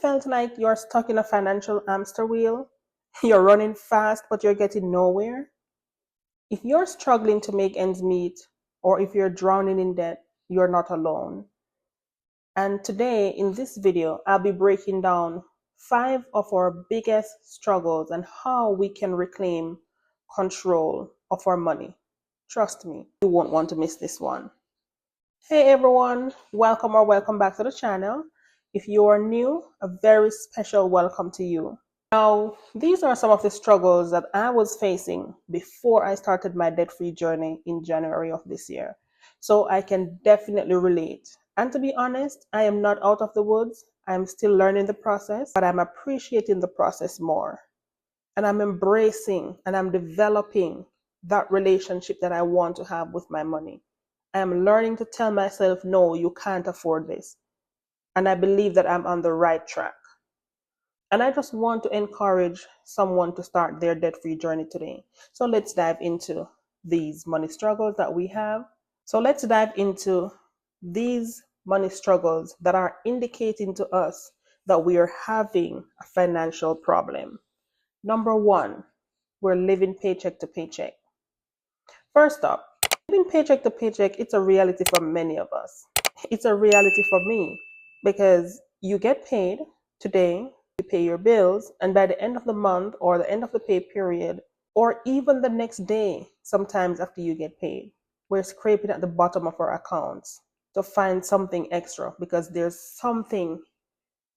felt like you're stuck in a financial hamster wheel? You're running fast, but you're getting nowhere? If you're struggling to make ends meet, or if you're drowning in debt, you're not alone. And today, in this video, I'll be breaking down 5 of our biggest struggles and how we can reclaim control of our money. Trust me, you won't want to miss this one. Hey everyone, welcome or welcome back to the channel. If you are new, a very special welcome to you. Now, these are some of the struggles that I was facing before I started my debt-free journey in January of this year. So I can definitely relate. And to be honest, I am not out of the woods. I'm still learning the process, but I'm appreciating the process more. And I'm embracing and I'm developing that relationship that I want to have with my money. I am learning to tell myself, no, you can't afford this. And I believe that I'm on the right track. And I just want to encourage someone to start their debt-free journey today. So let's dive into these money struggles that we have. So let's dive into these money struggles that are indicating to us that we are having a financial problem. Number 1, we're living paycheck to paycheck. First up, living paycheck to paycheck, it's a reality for many of us. It's a reality for me because you get paid today, you pay your bills, and by the end of the month or the end of the pay period, or even the next day, sometimes after you get paid, we're scraping at the bottom of our accounts to find something extra because there's something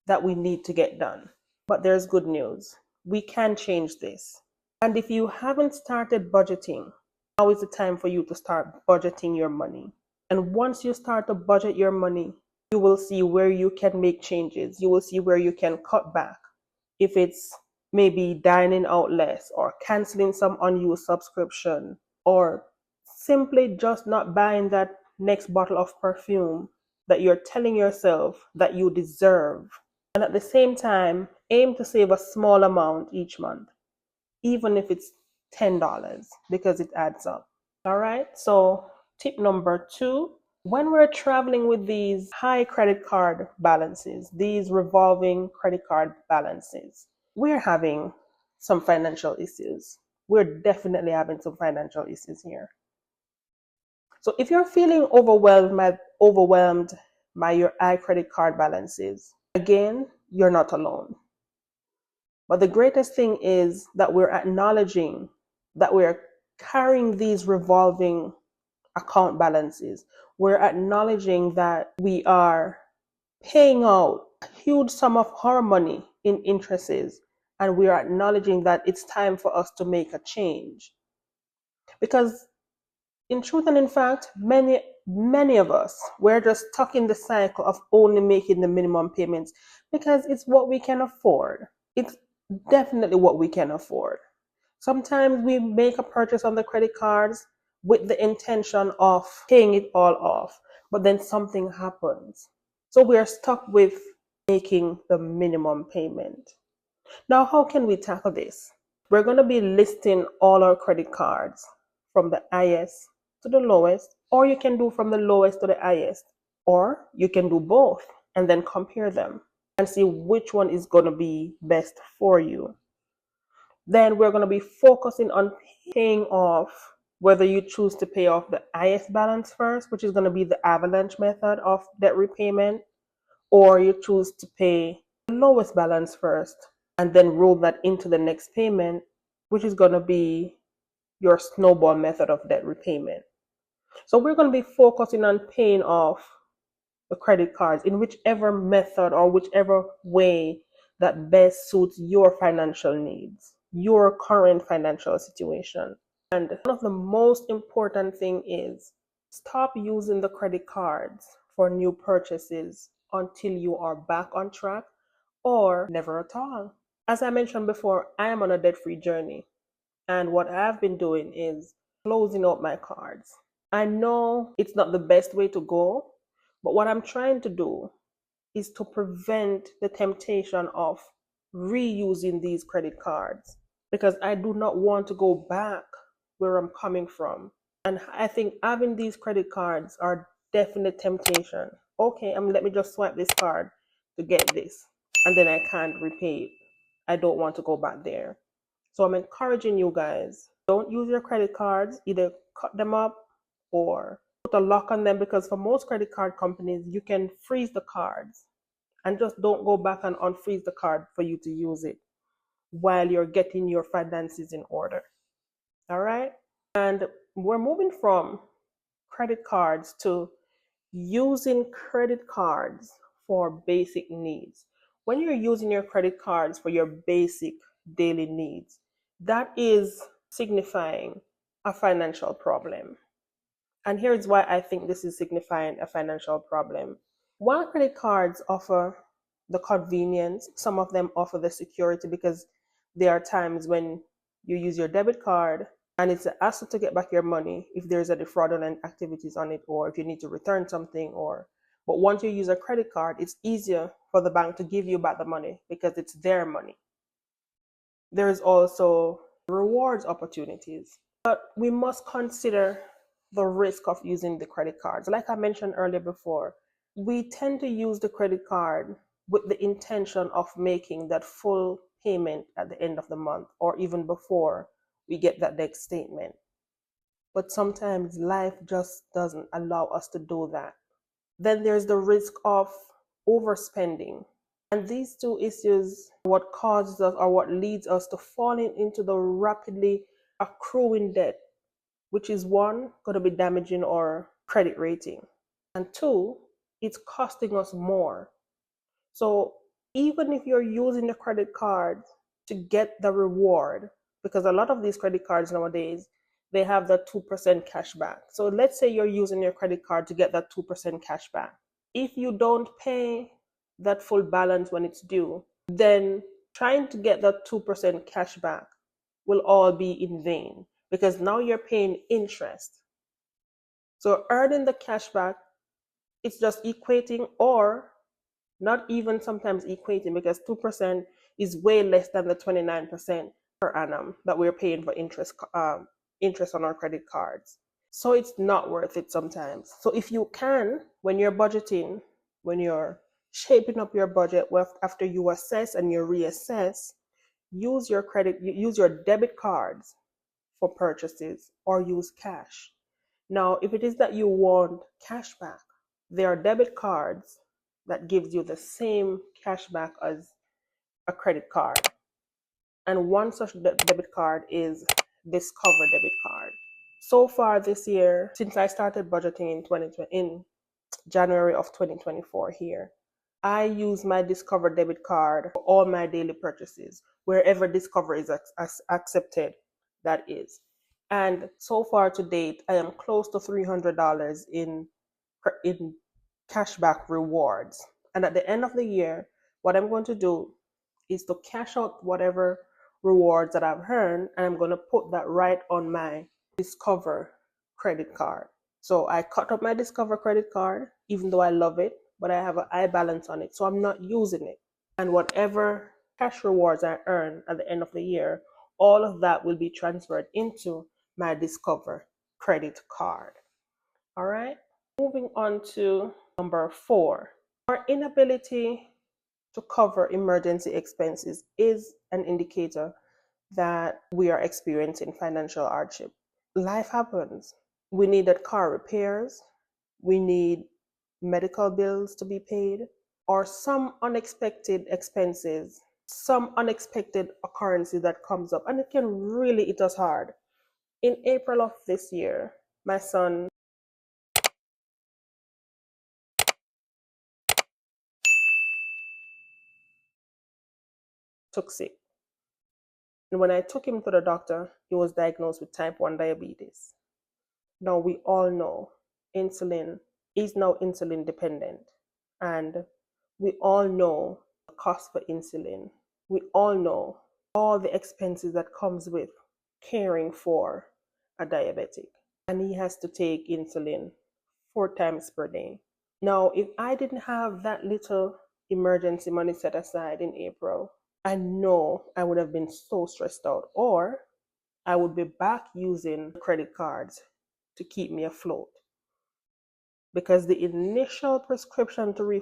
that we need to get done. But there's good news. We can change this. And if you haven't started budgeting, now is the time for you to start budgeting your money. And once you start to budget your money, you will see where you can make changes. You will see where you can cut back. If it's maybe dining out less or canceling some unused subscription or simply just not buying that next bottle of perfume that you're telling yourself that you deserve. And at the same time, aim to save a small amount each month, even if it's $10, because it adds up. All right, so tip number 2, when we're traveling with these high credit card balances, these revolving credit card balances, we're having some financial issues. We're definitely having some financial issues here. So if you're feeling overwhelmed by your high credit card balances, again, you're not alone. But the greatest thing is that we're acknowledging that we're carrying these revolving account balances. We're acknowledging that we are paying out a huge sum of our money in interests, and we are acknowledging that it's time for us to make a change. Because in truth and in fact, many of us, we're just stuck in the cycle of only making the minimum payments because it's what we can afford. It's definitely what we can afford. Sometimes we make a purchase on the credit cards with the intention of paying it all off, but then something happens. So we are stuck with making the minimum payment. Now, how can we tackle this? We're going to be listing all our credit cards from the highest to the lowest, or you can do from the lowest to the highest, or you can do both and then compare them and see which one is going to be best for you. Then we're going to be focusing on paying off, whether you choose to pay off the highest balance first, which is going to be the avalanche method of debt repayment, or you choose to pay the lowest balance first and then roll that into the next payment, which is going to be your snowball method of debt repayment. So we're going to be focusing on paying off the credit cards in whichever method or whichever way that best suits your financial needs, your current financial situation. And one of the most important thing is stop using the credit cards for new purchases until you are back on track or never at all. As I mentioned before, I am on a debt-free journey. And what I've been doing is closing out my cards. I know it's not the best way to go, but what I'm trying to do is to prevent the temptation of reusing these credit cards, because I do not want to go back where I'm coming from. And I think having these credit cards are definite temptation. Okay, let me just swipe this card to get this. and then I can't repay it. I don't want to go back there. So I'm encouraging you guys, don't use your credit cards, either cut them up or put a lock on them, because for most credit card companies, you can freeze the cards and just don't go back and unfreeze the card for you to use it while you're getting your finances in order. All right? And we're moving from credit cards to using credit cards for basic needs. When you're using your credit cards for your basic daily needs, that is signifying a financial problem. And here's why I think this is signifying a financial problem. While credit cards offer the convenience, some of them offer the security, because there are times when you use your debit card and it's an hassle to get back your money if there's any fraudulent activities on it, or if you need to return something, or but once you use a credit card, it's easier for the bank to give you back the money because it's their money. There is also rewards opportunities, but we must consider the risk of using the credit cards. Like I mentioned earlier before, we tend to use the credit card with the intention of making that full payment at the end of the month or even before we get that next statement. But sometimes life just doesn't allow us to do that. Then there's the risk of overspending. And these two issues are what causes us, or what leads us to falling into the rapidly accruing debt, which is one, going to be damaging our credit rating. And two, it's costing us more. So even if you're using the credit card to get the reward, because a lot of these credit cards nowadays, they have the 2% cash back. So let's say you're using your credit card to get that 2% cash back. If you don't pay that full balance when it's due, then trying to get that 2% cash back will all be in vain, because now you're paying interest. So earning the cash back, it's just equating, or not even sometimes equating, because 2% is way less than the 29% per annum that we're paying for interest on our credit cards. So it's not worth it sometimes. So if you can, when you're budgeting, when you're shaping up your budget, after you assess and you reassess, use your debit cards for purchases, or use cash. Now, if it is that you want cash back, there are debit cards that gives you the same cash back as a credit card. And one such debit card is Discover debit card. So far this year, since I started budgeting in January of 2024 here, I use my Discover debit card for all my daily purchases, wherever Discover is accepted, that is. And so far to date, I am close to $300 in cashback rewards. And at the end of the year, what I'm going to do is to cash out whatever rewards that I've earned, and I'm going to put that right on my Discover credit card. So I cut up my Discover credit card, even though I love it, but I have an eye balance on it, so I'm not using it. And whatever cash rewards I earn at the end of the year, all of that will be transferred into my Discover credit card. All right. Moving on to number 4. Our inability to cover emergency expenses is an indicator that we are experiencing financial hardship. Life happens. We needed car repairs. We need medical bills to be paid, or some unexpected expenses, some unexpected occurrences that comes up, and it can really hit us hard. In April of this year, my son took sick. And when I took him to the doctor, he was diagnosed with type 1 diabetes. Now, we all know insulin is now insulin dependent. And we all know the cost for insulin. We all know all the expenses that comes with caring for a diabetic. And he has to take insulin 4 times per day. Now, if I didn't have that little emergency money set aside in April, I know I would have been so stressed out, or I would be back using credit cards to keep me afloat. Because the initial prescription to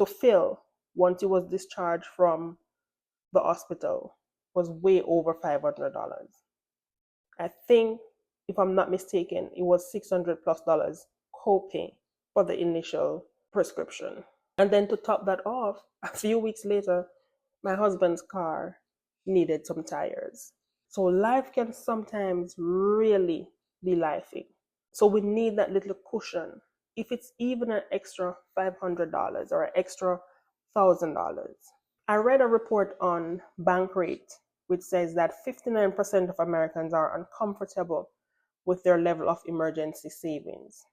fill once he was discharged from the hospital was way over $500. I think, if I'm not mistaken, it was $600+ copay for the initial prescription. And then to top that off, a few weeks later, my husband's car needed some tires. So life can sometimes really be lifing. So we need that little cushion. If it's even an extra $500 or an extra $1,000. I read a report on Bankrate which says that 59% of Americans are uncomfortable with their level of emergency savings.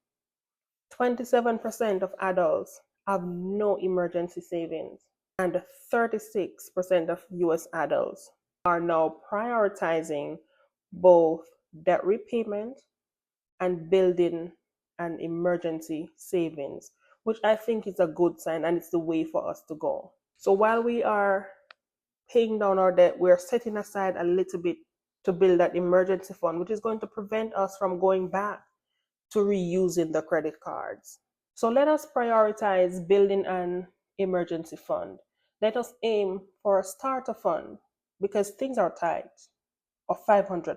27% of adults have no emergency savings, and 36% of US adults are now prioritizing both debt repayment and building an emergency savings, which I think is a good sign and it's the way for us to go. So while we are paying down our debt, we're setting aside a little bit to build that emergency fund, which is going to prevent us from going back to reusing the credit cards. So let us prioritize building an emergency fund. Let us aim for a starter fund because things are tight of $500.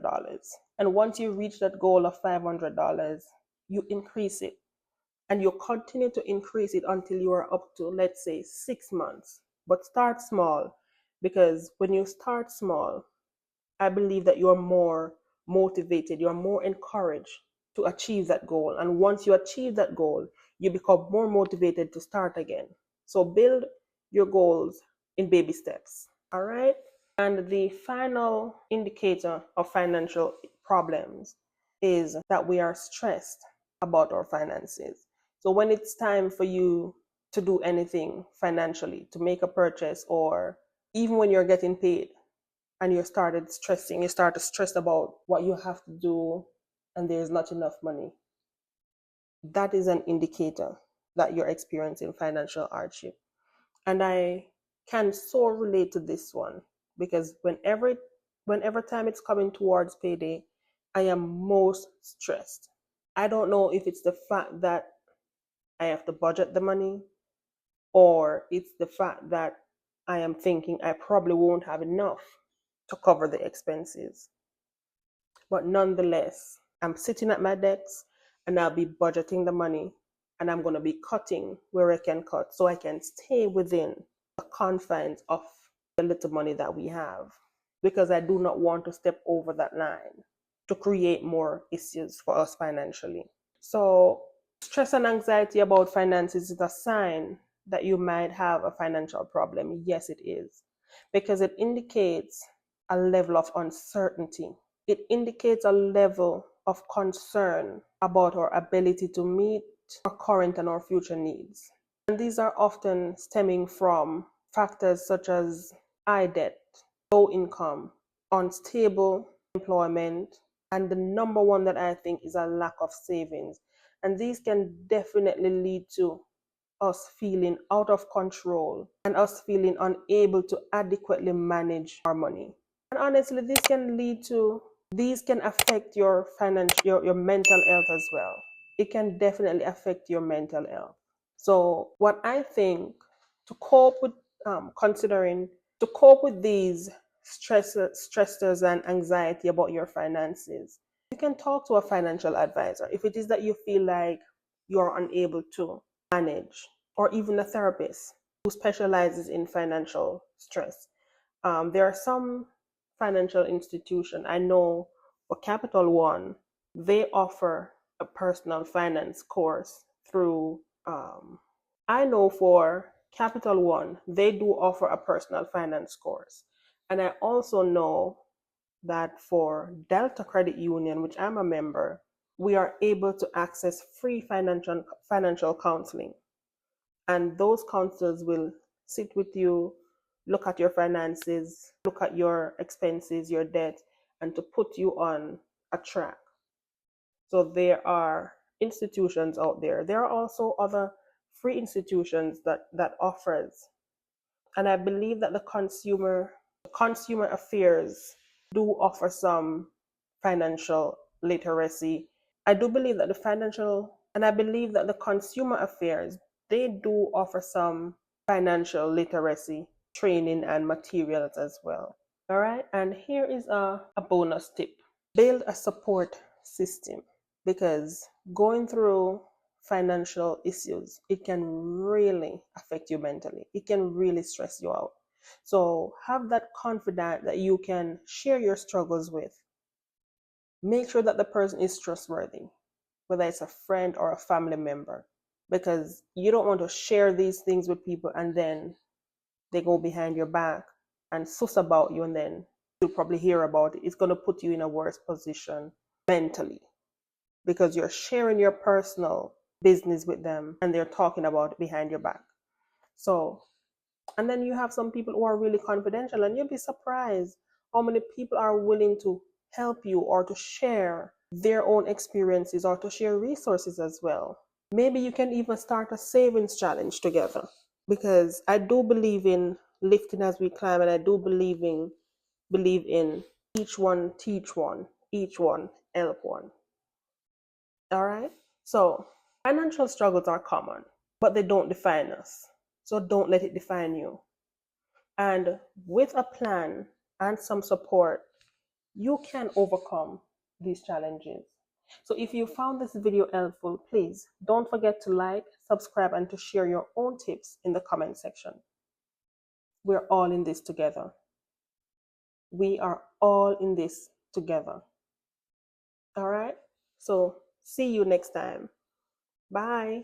And once you reach that goal of $500, you increase it and you continue to increase it until you are up to, let's say, 6 months. But start small because when you start small, I believe that you're more motivated, you're more encouraged to achieve that goal. And once you achieve that goal, you become more motivated to start again. So build your goals in baby steps. All right. And the final indicator of financial problems is that we are stressed about our finances. So when it's time for you to do anything financially, to make a purchase, or even when you're getting paid, and you started stressing, you start to stress about what you have to do and there's not enough money, that is an indicator that you're experiencing financial hardship. And I can so relate to this one because whenever time it's coming towards payday, I am most stressed. I don't know if it's the fact that I have to budget the money or it's the fact that I am thinking I probably won't have enough to cover the expenses. But nonetheless, I'm sitting at my desk and I'll be budgeting the money and I'm going to be cutting where I can cut so I can stay within the confines of the little money that we have because I do not want to step over that line to create more issues for us financially. So, stress and anxiety about finances is a sign that you might have a financial problem. Yes, it is, because it indicates a level of uncertainty. It indicates a level of concern about our ability to meet our current and our future needs. And these are often stemming from factors such as high debt, low income, unstable employment, and the number one that I think is a lack of savings. And these can definitely lead to us feeling out of control and us feeling unable to adequately manage our money. And honestly, these can affect your your mental health as well. It can definitely affect your mental health. So what I think to cope with considering to cope with these stressors and anxiety about your finances, you can talk to a financial advisor if it is that you feel like you're unable to manage, or even a therapist who specializes in financial stress. There are some financial institutions I know for Capital One, they offer a personal finance course through I know for Capital One, they do offer a personal finance course. And I also know that for Delta Credit Union, which I'm a member, we are able to access free financial counseling. And those counselors will sit with you, look at your finances, look at your expenses, your debt, and to put you on a track. So there are institutions out there. There are also other free institutions that offers. And I believe that the consumer affairs do offer some financial literacy. I do believe that the financial and I believe that the consumer affairs, they do offer some financial literacy training and materials as well. All right, and here is a bonus tip. Build a support system, because going through financial issues, it can really affect you mentally. It can really stress you out. So have that confidant that you can share your struggles with. Make sure that the person is trustworthy, whether it's a friend or a family member, because you don't want to share these things with people and then they go behind your back and suss about you, and then you'll probably hear about it. It's going to put you in a worse position mentally, because you're sharing your personal business with them and they're talking about it behind your back. So, and then you have some people who are really confidential, and you'll be surprised how many people are willing to help you or to share their own experiences or to share resources as well. Maybe you can even start a savings challenge together, because I do believe in lifting as we climb, and I do believe in each one teach one, each one help one. All right? So, financial struggles are common, but they don't define us. So don't let it define you. And with a plan and some support, you can overcome these challenges. So if you found this video helpful, please don't forget to like, subscribe, and to share your own tips in the comment section. We're all in this together. We are all in this together. All right? So see you next time. Bye.